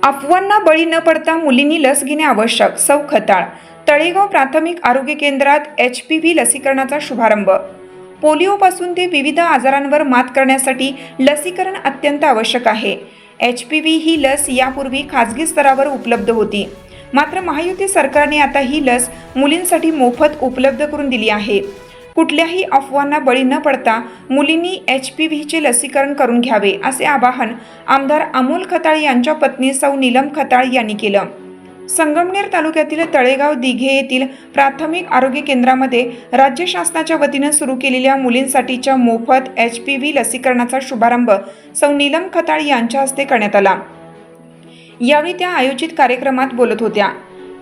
अफवांना बळी न पडता मुलींनी लस घेणे आवश्यक. सौ खताळ. तळेगाव प्राथमिक आरोग्य केंद्रात HPV लसीकरणाचा शुभारंभ. पोलिओपासून ते विविध आजारांवर मात करण्यासाठी लसीकरण अत्यंत आवश्यक आहे. HPV ही लस यापूर्वी खाजगी स्तरावर उपलब्ध होती. मात्र महायुती सरकारने आता ही लस मुलींसाठी मोफत उपलब्ध करून दिली आहे. कुठल्याही अफवांना बळी न पडता मुलींनी HPVचे लसीकरण करून घ्यावे, असे आवाहन आमदार अमोल खताळ यांच्या पत्नी सौ नीलम खताळ यांनी केलं. संगमनेर तालुक्यातील तळेगाव दिघे येथील प्राथमिक आरोग्य केंद्रामध्ये राज्य शासनाच्या वतीनं सुरू केलेल्या मुलींसाठीच्या मोफत HPV लसीकरणाचा शुभारंभ सौ नीलम खताळ यांच्या हस्ते करण्यात आला. यावेळी त्या आयोजित कार्यक्रमात बोलत होत्या.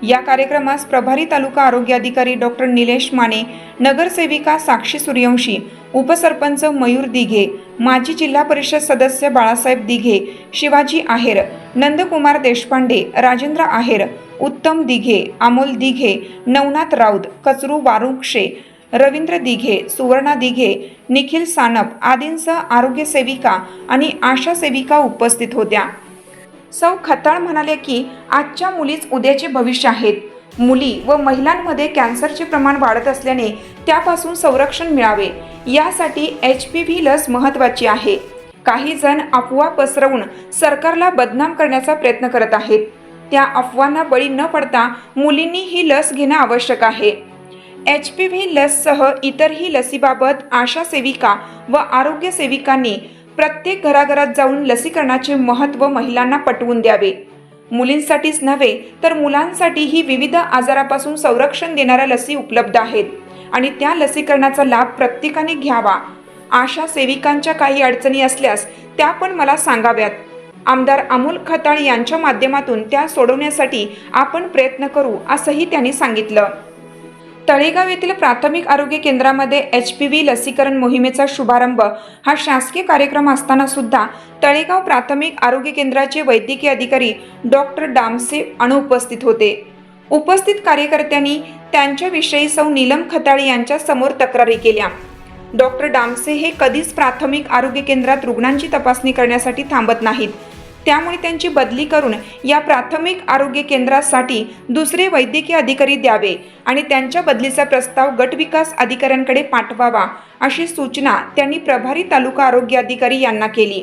या कार्यक्रमास प्रभारी तालुका आरोग्य अधिकारी डॉक्टर निलेश माने, नगरसेविका साक्षी सूर्यवंशी, उपसरपंच मयूर दिघे, माजी जिल्हा परिषद सदस्य बाळासाहेब दिघे, शिवाजी आहेर, नंदकुमार देशपांडे, राजेंद्र आहेर, उत्तम दिघे, अमोल दिघे, नवनाथ राऊत, कचरू वारुक्षे, रवींद्र दिघे, सुवर्णा दिघे, निखिल सानप आदींसह आरोग्य सेविका आणि आशा सेविका उपस्थित होत्या. सौ खताळ म्हणाले की आजच्या मुलीच उद्याचे भविष्य आहेत. मुली व महिलांमध्ये कॅन्सरचे प्रमाण वाढत असल्याने त्यापासून संरक्षण मिळावे यासाठी HPV लस महत्त्वाची आहे. काही जण अफवा पसरवून सरकारला बदनाम करण्याचा प्रयत्न करत आहेत. त्या अफवांना बळी न पडता मुलींनी ही लस घेणं आवश्यक आहे. HPV लससह इतरही लसीबाबत आशा सेविका व आरोग्य सेविकांनी प्रत्येक घराघरात जाऊन लसीकरणाचे महत्त्व महिलांना पटवून द्यावे. मुलींसाठीच नव्हे तर मुलांसाठीही विविध आजारापासून संरक्षण देणाऱ्या लसी उपलब्ध आहेत आणि त्या लसीकरणाचा लाभ प्रत्येकाने घ्यावा. आशा सेविकांच्या काही अडचणी असल्यास त्या पण मला सांगाव्यात. आमदार अमोल खताळ यांच्या माध्यमातून त्या सोडवण्यासाठी आपण प्रयत्न करू, असंही त्यांनी सांगितलं. तळेगाव येथील प्राथमिक आरोग्य केंद्रामध्ये HPV लसीकरण मोहिमेचा शुभारंभ हा शासकीय कार्यक्रम असताना सुद्धा तळेगाव प्राथमिक आरोग्य केंद्राचे वैद्यकीय अधिकारी डॉक्टर डामसे अनुपस्थित होते. उपस्थित कार्यकर्त्यांनी त्यांच्याविषयी सौ नीलम खताळ यांच्या समोर तक्रारी केल्या. डॉक्टर डामसे हे कधीच प्राथमिक आरोग्य केंद्रात रुग्णांची तपासणी करण्यासाठी थांबत नाहीत. त्यामुळे त्यांची बदली करून या प्राथमिक आरोग्य केंद्रासाठी दुसरे वैद्यकीय अधिकारी द्यावे आणि त्यांच्या बदलीचा प्रस्ताव गटविकास अधिकाऱ्यांकडे पाठवावा, अशी सूचना त्यांनी प्रभारी तालुका आरोग्य अधिकारी यांना केली.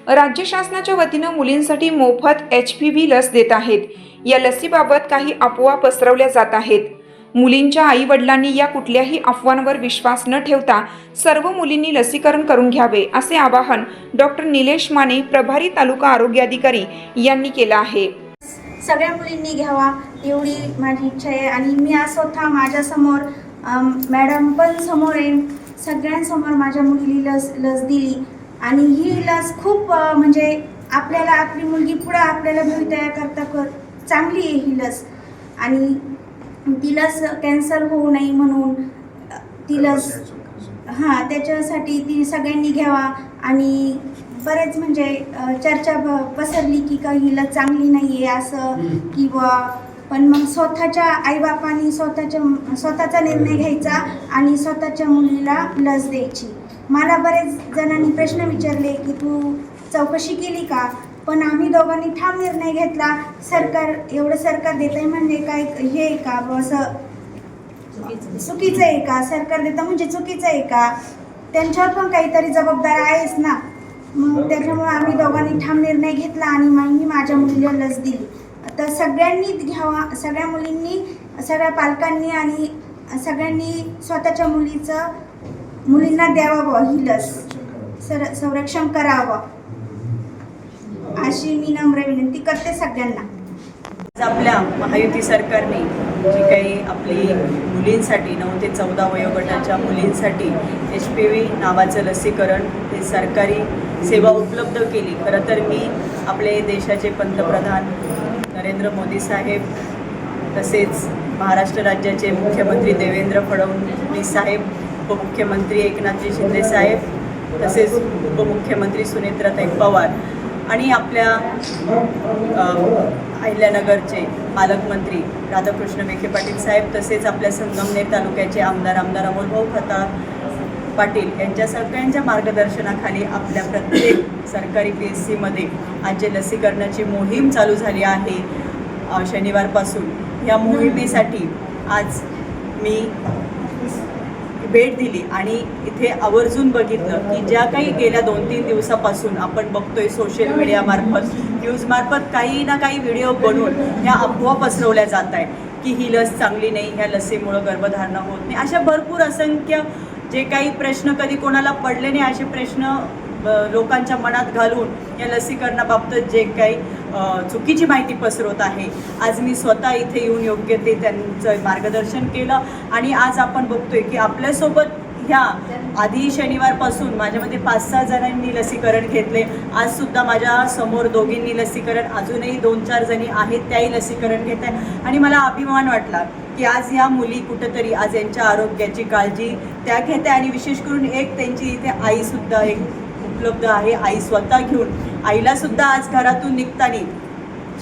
राज्य शासनाच्या वतीनं मुलींसाठी मोफत HPV लस देत आहेत. या लसीबाबत काही अफवा पसरवल्या जात आहेत. मुलींच्या आई वडिलांनी या कुठल्याही अफवांवर विश्वास न ठेवता सर्व मुलींनी लसीकरण करून घ्यावे, असे आवाहन डॉक्टर निलेश माने, प्रभारी तालुका आरोग्य अधिकारी यांनी केलं आहे. सगळ्या मुलींनी घ्यावा एवढी माझी इच्छा आहे आणि मी आज स्वतः माझ्यासमोर मॅडम पण समोर आहे, सगळ्यांसमोर माझ्या मुलीला लस दिली आणि ही लस खूप म्हणजे आपल्याला आपली मुलगी पुढे आपल्याला भवितव्य करता चांगली आहे ही लस. आणि ती लस कॅन्सर होऊ नये म्हणून ती लस त्याच्यासाठी ती सगळ्यांनी घ्यावा. आणि बरेच म्हणजे चर्चा पसरली की काही लस चांगली नाही आहे असं किंवा, पण मग स्वतःच्या आईबापांनी स्वतःचा निर्णय घ्यायचा आणि स्वतःच्या मुलीला लस द्यायची. मला बरेच जणांनी प्रश्न विचारले की तू चौकशी केली का, पण आम्ही दोघांनी ठाम निर्णय घेतला. सरकार सरकार देत आहे म्हणजे काय हे का असं चुकीचं आहे का, सरकार देतं म्हणजे चुकीचं आहे का, त्यांच्यावर पण काहीतरी जबाबदारी आहेच ना. मग त्याच्यामुळे आम्ही दोघांनी ठाम निर्णय घेतला आणि मी माझ्या मुलीला लस दिली. तर सगळ्यांनी घ्यावा, सगळ्या मुलींनी, सगळ्या पालकांनी आणि सगळ्यांनी स्वतःच्या मुलींना द्यावं ही लस, संरक्षण करावं अशी मी नम्र विनंती करते सगळ्यांना. आपल्या महायुती सरकारने जी काही आपली मुलींसाठी 9 ते 14 वयोगटाच्या मुलींसाठी HPV नावाचं लसीकरण हे सरकारी सेवा उपलब्ध केली. खरं तर मी आपले देशाचे पंतप्रधान नरेंद्र मोदी साहेब, तसेच महाराष्ट्र राज्याचे मुख्यमंत्री देवेंद्र फडणवीस साहेब, उपमुख्यमंत्री एकनाथजी शिंदे साहेब, तसेच उपमुख्यमंत्री सुनेत्राताई पवार आणि आपल्या अहिल्यानगरचे पालकमंत्री राधाकृष्ण विखे पाटील साहेब, तसेच आपल्या संगमनेर तालुक्याचे आमदार अमोल खताळ पाटील यांच्या सगळ्यांच्या मार्गदर्शनाखाली आपल्या प्रत्येक सरकारी PSCमध्ये आज जे लसीकरणाची मोहीम चालू झाली आहे शनिवारपासून, या मोहिमेसाठी आज मी भेट दिली आणि इथे आवर्जून बघितलं की ज्या काही गेल्या 2-3 दिवसापासून आपण बघतोय सोशल मीडियामार्फत, न्यूजमार्फत काही ना काही व्हिडिओ बनवून ह्या अफवा पसरवल्या जात आहे की ही लस चांगली नाही, ह्या लसीमुळं गर्भधारणा होत नाही, अशा भरपूर असंख्य जे काही प्रश्न कधी कोणाला पडले नाही असे प्रश्न लोकांच्या मनात घालून या लसीकरणाबाबत जे काही चुकीची माहिती पसरवत आहे. आज मी स्वतः इथे येऊन योग्य ते त्यांचं मार्गदर्शन केलं आणि आज आपण बघतोय की आपल्यासोबत ह्या आधी शनिवारपासून माझ्यामध्ये 5-6 जणांनी लसीकरण घेतले. आजसुद्धा माझ्या समोर दोघींनी लसीकरण, अजूनही 2-4 जणी आहेत त्याही लसीकरण घेत आहे आणि मला अभिमान वाटला की आज ह्या मुली कुठंतरी आज यांच्या आरोग्याची काळजी त्या घेते आणि विशेष करून एक त्यांची इथे आईसुद्धा एक उपलब्ध आहे. आई स्वतः घेऊन आईलासुद्धा आज घरातून निघताना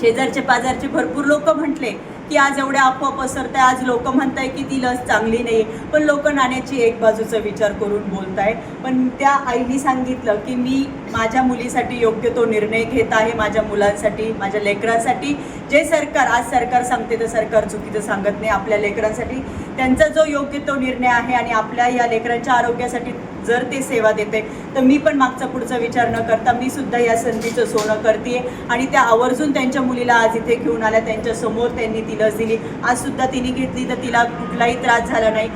शेजारचे पाजारचे भरपूर लोक म्हटले की आज एवढ्या अफवा पसरताय, आज लोक म्हणताय की ती लस चांगली नाही, पण लोक नाण्याची एक बाजूचा विचार करून बोलताय. पण त्या आईने सांगितलं की मी माझ्या मुलीसाठी योग्य तो निर्णय घेत आहे, माझ्या मुलांसाठी, माझ्या लेकरांसाठी. जे सरकार आज सरकार सांगते तर सरकार चुकीचं सांगत नाही. आपल्या लेकरांसाठी त्यांचा जो योग्य तो निर्णय आहे आणि आपल्या या लेकरांच्या आरोग्यासाठी जर ते सेवा देते तर मी पण मागचा पुढचा विचार न करता मी सुद्धा या संधीचं सोनं करते आणि त्या आवर्जून त्यांच्या मुलीला आज इथे घेऊन आल्या. त्यांच्या समोर त्यांनी ती लस दिली. आजसुद्धा तिने घेतली तर तिला कुठलाही त्रास झाला नाही.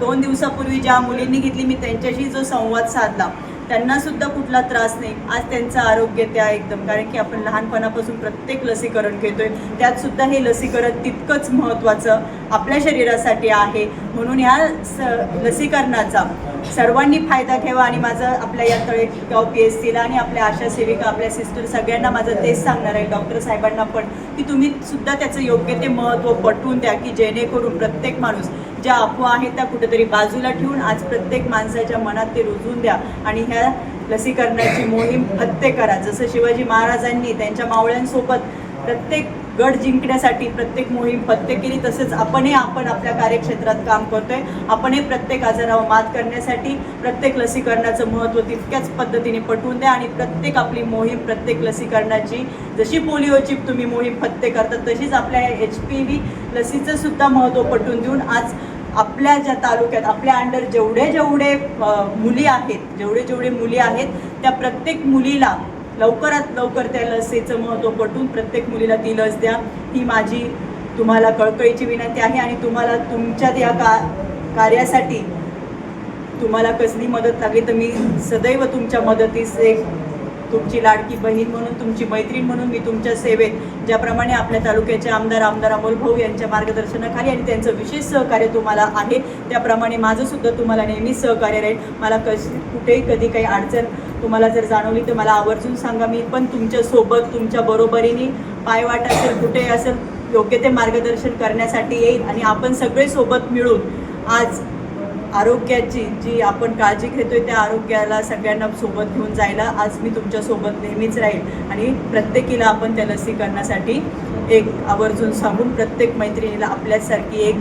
2 दिवसापूर्वी ज्या मुलींनी घेतली मी त्यांच्याशी जो संवाद साधला त्यांनासुद्धा कुठला त्रास नाही. आज त्यांचं आरोग्य त्या एकदम, कारण की आपण लहानपणापासून प्रत्येक लसीकरण घेतोय, त्यातसुद्धा हे लसीकरण तितकंच महत्त्वाचं आपल्या शरीरासाठी आहे. म्हणून ह्या लसीकरणाचा सर्वांनी फायदा घ्यावा आणि माझं आपल्या या तळेगाव PSCला आणि आपल्या आशा सेविका, आपल्या सिस्टर सगळ्यांना माझं तेच सांगणार आहे, डॉक्टर साहेबांना पण, की तुम्ही सुद्धा त्याचं योग्य ते महत्त्व पटवून द्या की जेणेकरून प्रत्येक माणूस ज्या अफवा आहेत त्या कुठेतरी बाजूला ठेवून आज प्रत्येक माणसाच्या मनात ते रुजवून द्या आणि ह्या लसीकरणाची मोहीम फत्ते करा. जसं शिवाजी महाराजांनी त्यांच्या मावळ्यांसोबत प्रत्येक गड जिंकण्यासाठी प्रत्येक मोहीम फत्ते केली, तसंच आपण आपल्या कार्यक्षेत्रात काम करतोय. आपणही प्रत्येक आजारावर मात करण्यासाठी प्रत्येक लसीकरणाचं महत्त्व तितक्याच पद्धतीने पटवून द्या आणि प्रत्येक आपली मोहीम, प्रत्येक लसीकरणाची जशी पोलिओची तुम्ही मोहीम फत्ते करतात तशीच आपल्या HPV लसीचं सुद्धा महत्त्व पटवून देऊन आज आपल्या ज्या तालुक्यात आपल्या अंडर जेवढे मुली आहेत त्या प्रत्येक मुलीला लवकरात लवकर त्या लसीचं महत्त्व पटवून प्रत्येक मुलीला ती लस द्या. ही माझी तुम्हाला कळकळीची विनंती आहे आणि तुम्हाला तुमच्या या कार्यासाठी तुम्हाला कसली मदत लागली तर मी सदैव तुमच्या मदतीस एक तुमची लाडकी बहीण म्हणून, तुमची मैत्रीण म्हणून मी तुमच्या सेवेत, ज्याप्रमाणे आपल्या तालुक्याचे आमदार अमोल भाऊ यांच्या मार्गदर्शनाखाली आणि त्यांचं विशेष सहकार्य तुम्हाला आहे त्याप्रमाणे माझंसुद्धा तुम्हाला नेहमी सहकार्य राहील. मला कुठेही कधी काही अडचण तुम्हाला जर जाणवली तर मला आवर्जून सांगा. मी पण तुमच्यासोबत तुमच्या बरोबरीने पायवाट असेल कुठे असेल योग्य ते मार्गदर्शन करण्यासाठी येईल आणि आपण सगळे सोबत मिळून आज आरोग्याची जी आपण काळजी घेतोय त्या आरोग्याला सगळ्यांना सोबत घेऊन जायला आज मी तुमच्यासोबत नेहमीच राहील आणि प्रत्येकीला आपण त्या लसीकरणासाठी एक आवर्जून सांगून प्रत्येक मैत्रिणीला आपल्यासारखी एक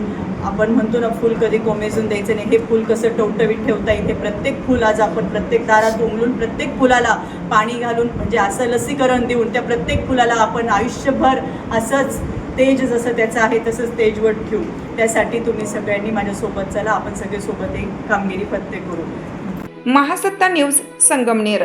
आपण म्हणतो ना फूल कधी कोमेजून द्यायचं नाही, हे फूल कसं टवटवीत ठेवता येते. प्रत्येक फूल आज आपण प्रत्येक दारात उमलून प्रत्येक फुलाला पाणी घालून म्हणजे असं लसीकरण देऊन त्या प्रत्येक फुलाला आपण आयुष्यभर असंच तेज जसं त्याचं आहे तसंच तेजवट ठेवू. त्यासाठी तुम्ही सगळ्यांनी माझ्यासोबत चला, आपण सगळे सोबत एक कामगिरी फत्ते करू. महासत्ता न्यूज संगमनेर.